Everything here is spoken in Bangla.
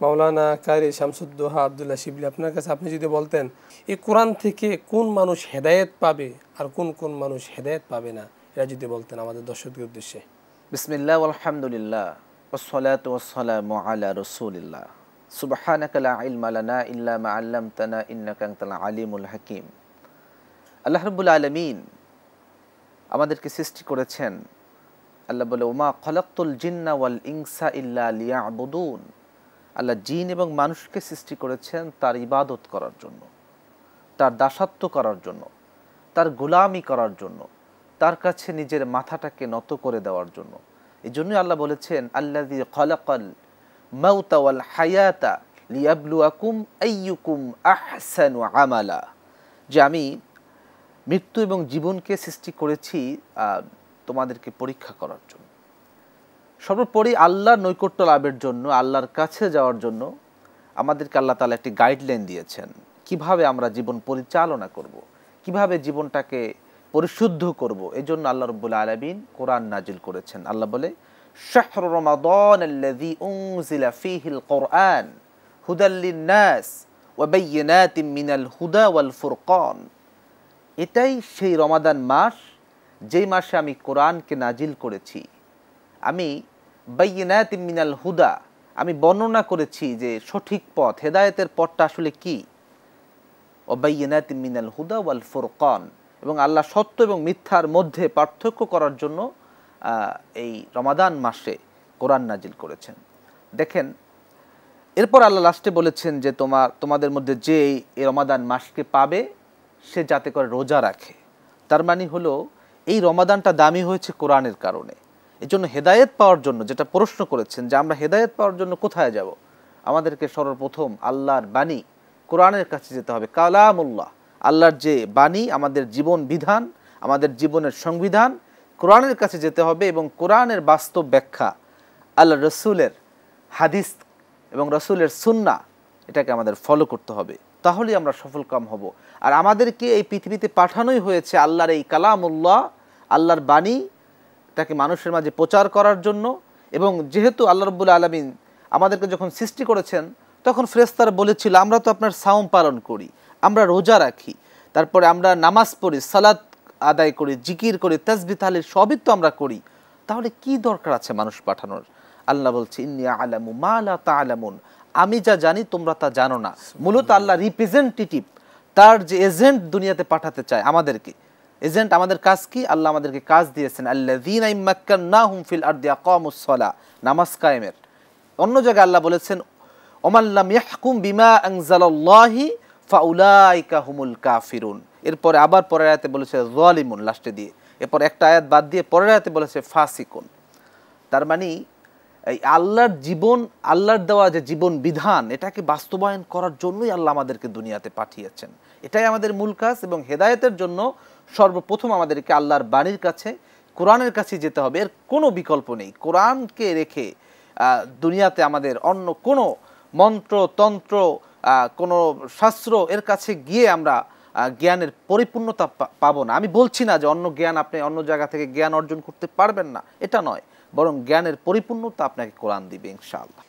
মাওলানা কারি শামসুদ্দোহা আব্দুল্লাহ শিবলি, আপনার কাছে আপনি যদি বলতেন এই কোরআন থেকে কোন মানুষ হেদায়েত পাবে আর কোন কোন মানুষ হেদায়েত পাবে না, এটা যদি বলতেন আমাদের দর্শকদের উদ্দেশ্যে। বিসমিল্লাহ আলহামদুলিল্লাহ ওয়াসসালাতু ওয়াসসালামু আলা রাসূলিল্লাহ সুবহানাকা লা ইলমা লানা ইল্লা মা আল্লামতানা ইন্নাকা আনতাল আলিমুল হাকিম। আল্লাহ রাব্বুল আলামিন আমাদেরকে সৃষ্টি করেছেন। আল্লাহ বলে, ওমা খলাকতুল জিন্না ওয়াল ইনসা ইল্লা লিয়াবুদুন। আল্লাহ জিন এবং মানুষকে সৃষ্টি করেছেন তার ইবাদত করার জন্য, তার দাসত্ব করার জন্য, তার গোলামি করার জন্য, তার কাছে নিজের মাথাটাকে নত করে দেওয়ার জন্য। এই জন্যই আল্লাহ বলেছেন, আল্লাযী খালাকাল মাউতা ওয়াল হায়াতা লিয়াবলুয়াকুম আইয়ুকুম আহসানু আমালা, যে আমি মৃত্যু এবং জীবনকে সৃষ্টি করেছি তোমাদেরকে পরীক্ষা করার জন্য। সর্বোপরি আল্লাহর নৈকট্য লাভের জন্য, আল্লাহর কাছে যাওয়ার জন্য আমাদেরকে আল্লাহ তাআলা একটি গাইডলাইন দিয়েছেন, কিভাবে আমরা জীবন পরিচালনা করব, কিভাবে জীবনটাকে পরিশুদ্ধ করব। এই জন্য আল্লাহ রাব্বুল আলামিন কোরআন নাজিল করেছেন। আল্লাহ বলে, শাহরু রমাদান আল্লাযী উনজিলা ফীহিল কুরআন হুদাল লিন-নাস ওয়া বায়্যিনাতিম মিনাল হুদা ওয়াল ফুরকান। এটাই সেই রমাদান মাস, যেই মাসে আমি কোরআনকে নাজিল করেছি। আমি বায়্যিনাতিম মিনাল হুদা, আমি বর্ণনা করেছি যে সঠিক পথ, হেদায়েতের পথটা আসলে কি। ওয়া বায়্যিনাতিম মিনাল হুদা ওয়াল ফুরকান, এবং আল্লাহ সত্য এবং মিথ্যার মধ্যে পার্থক্য করার জন্য এই রমাদান মাসে কোরআন নাজিল করেছেন। দেখেন, এরপর আল্লাহ লাস্টে বলেছেন যে তোমাদের মধ্যে যে এই রমাদান মাসকে পাবে সে যাতে করে রোজা রাখে। তার মানে হলো এই রমাদানটা দামি হয়েছে কোরআনের কারণে। এই জন্য হেদায়েত পাওয়ার জন্য, যেটা প্রশ্ন করেছেন যে আমরা হেদায়েত পাওয়ার জন্য কোথায় যাব, আমাদেরকে সর্বপ্রথম আল্লাহর বাণী কোরআনের কাছে যেতে হবে। কালামুল্লাহ, আল্লাহর যে বাণী, আমাদের জীবন বিধান, আমাদের জীবনের সংবিধান, কোরআনের কাছে যেতে হবে এবং কোরআনের বাস্তব ব্যাখ্যা, আল্লাহ রসুলের হাদিস এবং রসুলের সুন্নাহ, এটাকে আমাদের ফলো করতে হবে। তাহলেই আমরা সফলকাম হব। আর আমাদেরকে এই পৃথিবীতে পাঠানোই হয়েছে আল্লাহর এই কালামুল্লাহ, আল্লাহর বাণী, এটাকে মানুষের মাঝে প্রচার করার জন্য। এবং যেহেতু আল্লাহ রাব্বুল আলামিন আমাদেরকে যখন সৃষ্টি করেছেন, তখন ফেরেশতারা বলেছিল, আমরা তো আপনার সাওম পালন করি, আমরা রোজা রাখি, তারপরে আমরা নামাজ পড়ি, সালাত আদায় করি, জিকির করি, তাসবিহ তাহলিল সবই তো আমরা করি, তাহলে কি দরকার আছে মানুষ পাঠানোর? আল্লাহ বলছে, ইন্নী আ'লামু মা লা তা'লামুন, আমি যা জানি তোমরা তা জানো না। মূলত আল্লাহ রিপ্রেজেন্টেটিভ, তার যে এজেন্ট দুনিয়াতে পাঠাতে চায় আমাদেরকে। এজেন্ট আমাদের কাজ কি? আল্লাহ আমাদেরকে কাজ দিয়েছেন, আল্লাযীনা ইম্মাক্কান্নাহুম ফিল আরদি আকামুস সালাহ, নামাজ কায়েমের। অন্য জায়গায় আল্লাহ বলেছেন, ওমান লাম ইয়াহকুম বিমা আনজালাল্লাহি ফাউলাইকা হুমুল কাফিরুন। এরপরে আবার পরের আয়াতে বলেছে যালিমুন, লাস্টে দিয়ে, এরপর একটা আয়াত বাদ দিয়ে পরের আয়াতে বলেছে ফাসিকুন। তার মানে এই আল্লাহর জীবন, আল্লাহর দেওয়া যে জীবন বিধান, এটাকে বাস্তবায়ন করার জন্যই আল্লাহ আমাদেরকে দুনিয়াতে পাঠিয়েছেন। এটাই আমাদের মূল কাজ। এবং হেদায়েতের জন্য সর্বপ্রথম আমাদেরকে আল্লাহর বাণীর কাছে, কোরআনের কাছে যেতে হবে, এর কোনো বিকল্প নেই। কোরআনকে রেখে দুনিয়াতে আমাদের অন্য কোনো মন্ত্র তন্ত্র, কোনো শাস্ত্র, এর কাছে গিয়ে আমরা জ্ঞানের পরিপূর্ণতা পাবো না। আমি বলছি না যে অন্য জ্ঞান, আপনি অন্য জায়গা থেকে জ্ঞান অর্জন করতে পারবেন না, এটা নয়, বরং জ্ঞানের পরিপূর্ণতা আপনাকে কোরআন দিবে ইনশাআল্লাহ।